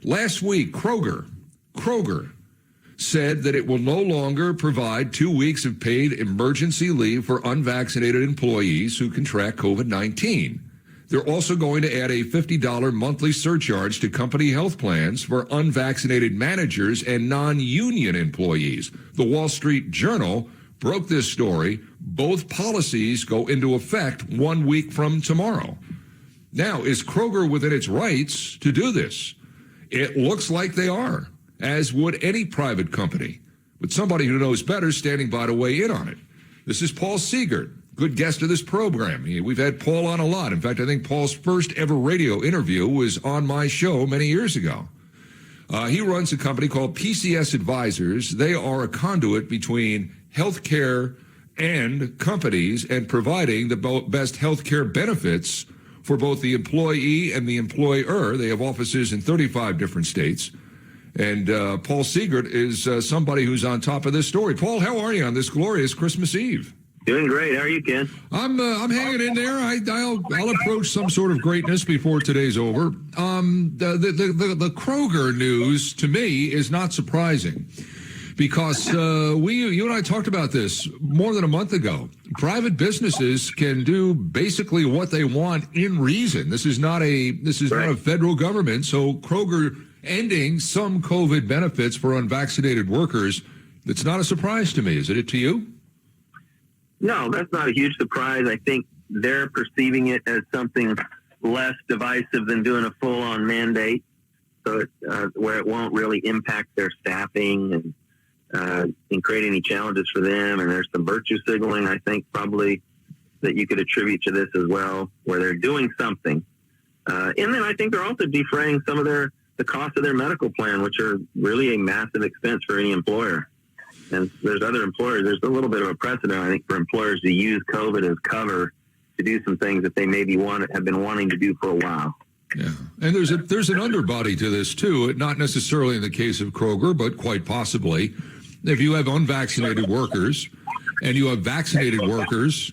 Last week, Kroger said that it will no longer provide 2 weeks of paid emergency leave for unvaccinated employees who contract COVID-19. They're also going to add a $50 monthly surcharge to company health plans for unvaccinated managers and non-union employees. The Wall Street Journal broke this story. Both policies go into effect 1 week from tomorrow. Now, is Kroger within its rights to do this? It looks like they are, as would any private company. But somebody who knows better standing by to weigh in on it. This is Paul Seegert, good guest of this program. We've had Paul on a lot. In fact, I think Paul's first ever radio interview was on my show many years ago. He runs a company called PCS Advisors. They are a conduit between healthcare and companies and providing the best healthcare benefits for both the employee and the employer. They have offices in 35 different states. And Paul Seegert is somebody who's on top of this story. Paul, how are you on this glorious Christmas Eve? Doing great. How are you, Ken? I'm hanging in there. I'll approach some sort of greatness before today's over. The Kroger news to me is not surprising because you and I talked about this more than a month ago. Private businesses can do basically what they want in reason. This is not a federal government. So Kroger ending some COVID benefits for unvaccinated workers, it's not a surprise to me. Is it to you? No, that's not a huge surprise. I think they're perceiving it as something less divisive than doing a full-on mandate, so where it won't really impact their staffing and create any challenges for them. And there's some virtue signaling, I think, probably that you could attribute to this as well, where they're doing something. And then I think they're also defraying some of the cost of their medical plan, which are really a massive expense for any employer. And there's other employers. There's a little bit of a precedent, I think, for employers to use COVID as cover to do some things that they maybe have been wanting to do for a while. Yeah, and there's an underbody to this too. Not necessarily in the case of Kroger, but quite possibly, if you have unvaccinated workers and you have vaccinated workers,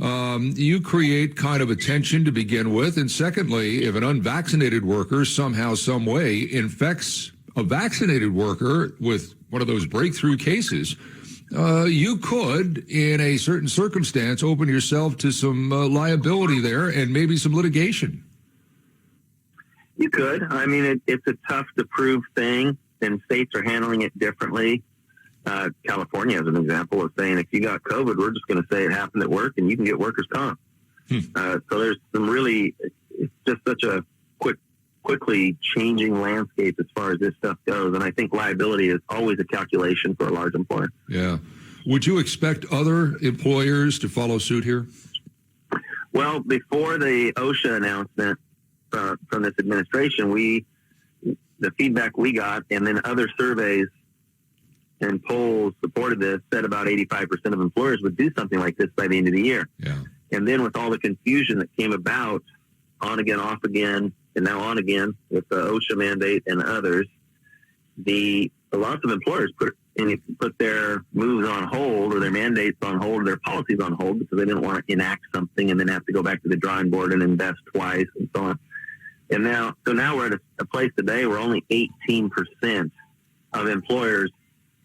you create kind of a tension to begin with. And secondly, if an unvaccinated worker somehow, some way infects a vaccinated worker with one of those breakthrough cases, you could, in a certain circumstance, open yourself to some liability there and maybe some litigation. You could. I mean, it's a tough to prove thing, and states are handling it differently. California, as an example, is saying if you got COVID, we're just going to say it happened at work, and you can get workers' comp. So there's some really, it's just such a quickly changing landscape as far as this stuff goes. And I think liability is always a calculation for a large employer. Yeah. Would you expect other employers to follow suit here? Well, before the OSHA announcement from this administration, the feedback we got, and then other surveys and polls supported this, said about 85% of employers would do something like this by the end of the year. Yeah. And then with all the confusion that came about, on again, off again, and now on again with the OSHA mandate and others, lots of employers put their moves on hold or their mandates on hold or their policies on hold because they didn't want to enact something and then have to go back to the drawing board and invest twice and so on. And now we're at a place today where only 18% of employers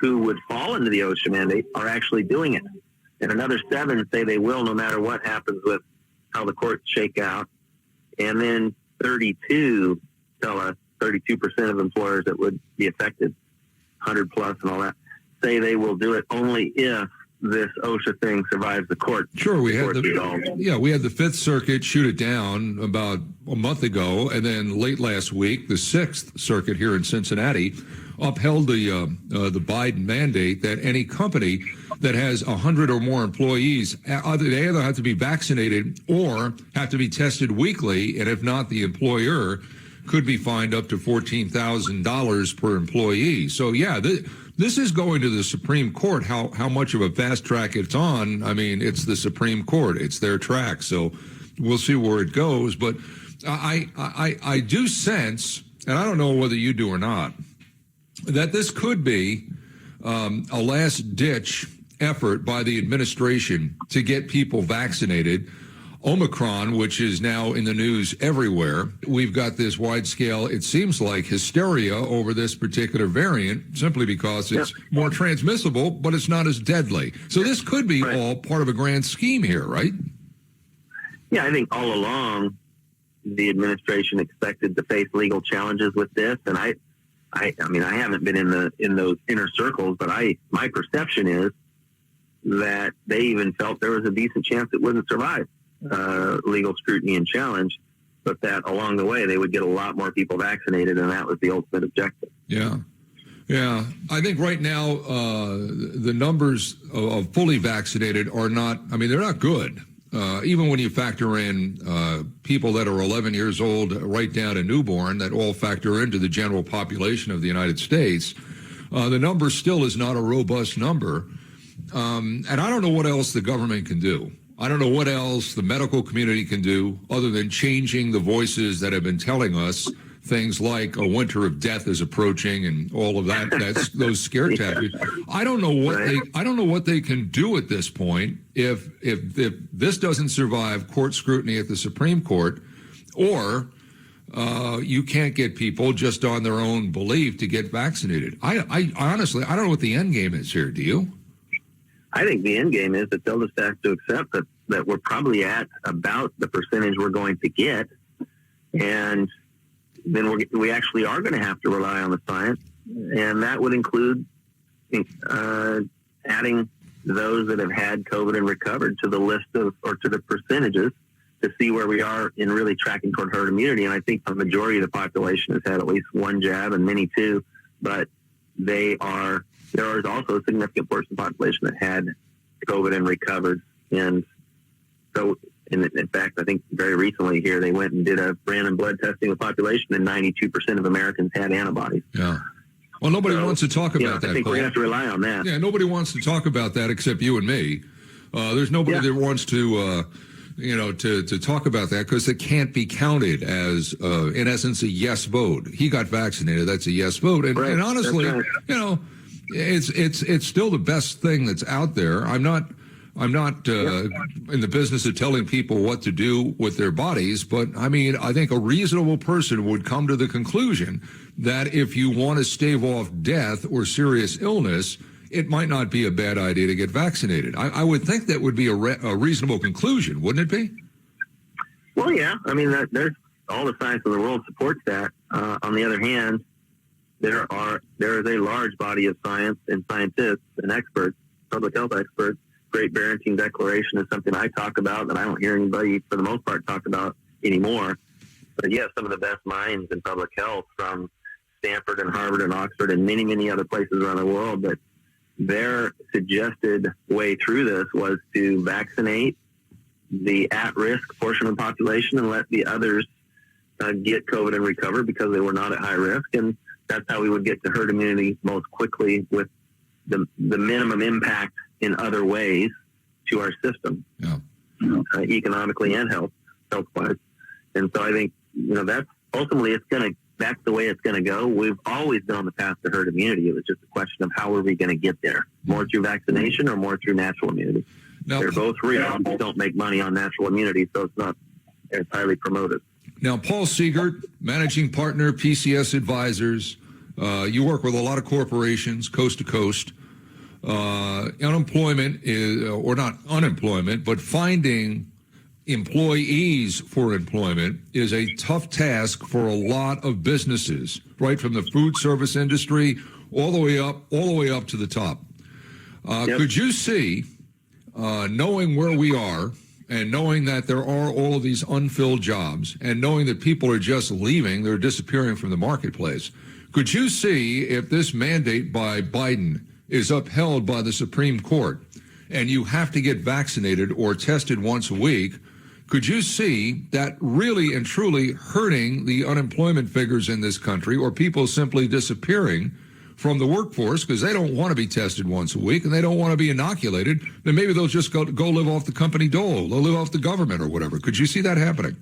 who would fall into the OSHA mandate are actually doing it. And another 7 say they will no matter what happens with how the courts shake out. And then 32 tell us, 32% of employers that would be affected, 100 plus and all that, say they will do it only if this OSHA thing survives the court. Sure, we had the Fifth Circuit shoot it down about a month ago, and then late last week, the Sixth Circuit here in Cincinnati upheld the Biden mandate that any company that has 100 or more employees, they either have to be vaccinated or have to be tested weekly, and if not, the employer could be fined up to $14,000 per employee. So, yeah, this is going to the Supreme Court. How much of a fast track it's on, I mean, it's the Supreme Court. It's their track. So we'll see where it goes. But I do sense, and I don't know whether you do or not, that this could be a last-ditch effort by the administration to get people vaccinated. Omicron, which is now in the news everywhere. We've got this wide-scale, it seems like, hysteria over this particular variant simply because it's more transmissible, but it's not as deadly. So this could be all part of a grand scheme here, right? Yeah, I think all along the administration expected to face legal challenges with this, and I mean, I haven't been in those inner circles, but my perception is that they even felt there was a decent chance it wouldn't survive legal scrutiny and challenge, but that along the way they would get a lot more people vaccinated, and that was the ultimate objective. Yeah. I think right now the numbers of fully vaccinated are not, I mean, they're not good. Even when you factor in people that are 11 years old right down to newborn, that all factor into the general population of the United States, the number still is not a robust number. And I don't know what else the government can do. I don't know what else the medical community can do other than changing the voices that have been telling us things like a winter of death is approaching and all of that. That's those scare tactics. I don't know what they can do at this point if this doesn't survive court scrutiny at the Supreme Court, or you can't get people just on their own belief to get vaccinated. I honestly, I don't know what the end game is here. Do you? I think the end game is that they'll just have to accept that we're probably at about the percentage we're going to get, and then we actually are going to have to rely on the science, and that would include adding those that have had COVID and recovered to the list of, or to the percentages, to see where we are in really tracking toward herd immunity. And I think the majority of the population has had at least one jab, and many two, but there is also a significant portion of the population that had COVID and recovered. And so, in fact, I think very recently here, they went and did a random blood testing of the population, and 92% of Americans had antibodies. Yeah. Well, nobody wants to talk about that. I think Paul. we're going to have to rely on that. Yeah, nobody wants to talk about that except you and me. There's nobody that wants to, to talk about that, because it can't be counted as, in essence, a yes vote. He got vaccinated. That's a yes vote. And honestly, it's still the best thing that's out there. I'm not in the business of telling people what to do with their bodies, but I mean, I think a reasonable person would come to the conclusion that if you want to stave off death or serious illness, it might not be a bad idea to get vaccinated. I would think that would be a reasonable conclusion, wouldn't it be? Well, yeah. I mean, there's all the science in the world supports that. On the other hand, there is a large body of science and scientists and experts, public health experts. Great Barrington Declaration is something I talk about that I don't hear anybody, for the most part, talk about anymore. But yeah, some of the best minds in public health from Stanford and Harvard and Oxford and many, many other places around the world, that their suggested way through this was to vaccinate the at-risk portion of the population and let the others get COVID and recover because they were not at high risk. And that's how we would get to herd immunity most quickly, with the minimum impact in other ways to our system, economically and health-wise. And so I think, that's ultimately that's the way it's going to go. We've always been on the path to herd immunity. It was just a question of how are we going to get there? More through vaccination or more through natural immunity? Now, they're both real. We don't make money on natural immunity, so it's not highly promoted. Now, Paul Seegert, managing partner, PCS Advisors. You work with a lot of corporations, coast to coast. Unemployment is, or not unemployment, but finding employees for employment is a tough task for a lot of businesses, right from the food service industry all the way up to the top. Could you see, knowing where we are and knowing that there are all of these unfilled jobs and knowing that people are just leaving, they're disappearing from the marketplace, could you see, if this mandate by Biden is upheld by the Supreme Court and you have to get vaccinated or tested once a week, could you see that really and truly hurting the unemployment figures in this country, or people simply disappearing from the workforce because they don't want to be tested once a week and they don't want to be inoculated? Then maybe they'll just go live off the company dole. They'll live off the government or whatever. Could you see that happening?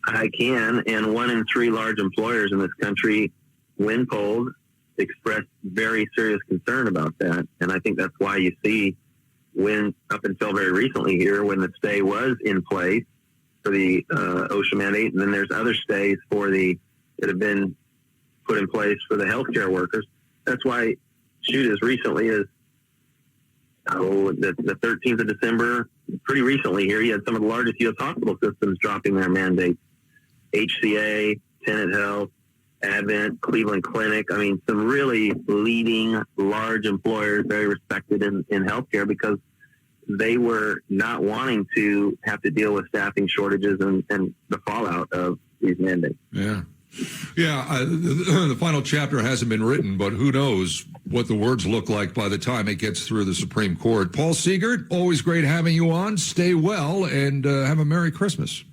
I can, and 1 in 3 large employers in this country, when polled, expressed very serious concern about that. And I think that's why you see when up until very recently here, when the stay was in place for the OSHA mandate, and then there's other stays that have been put in place for the healthcare workers. That's why, as recently as the 13th of December, pretty recently here, you had some of the largest U.S. hospital systems dropping their mandates. HCA, Tenet Health, Advent, Cleveland Clinic. I mean, some really leading large employers, very respected in healthcare, because they were not wanting to have to deal with staffing shortages and the fallout of these mandates. Yeah. Yeah, the final chapter hasn't been written, but who knows what the words look like by the time it gets through the Supreme Court. Paul Seegert, always great having you on. Stay well and have a Merry Christmas.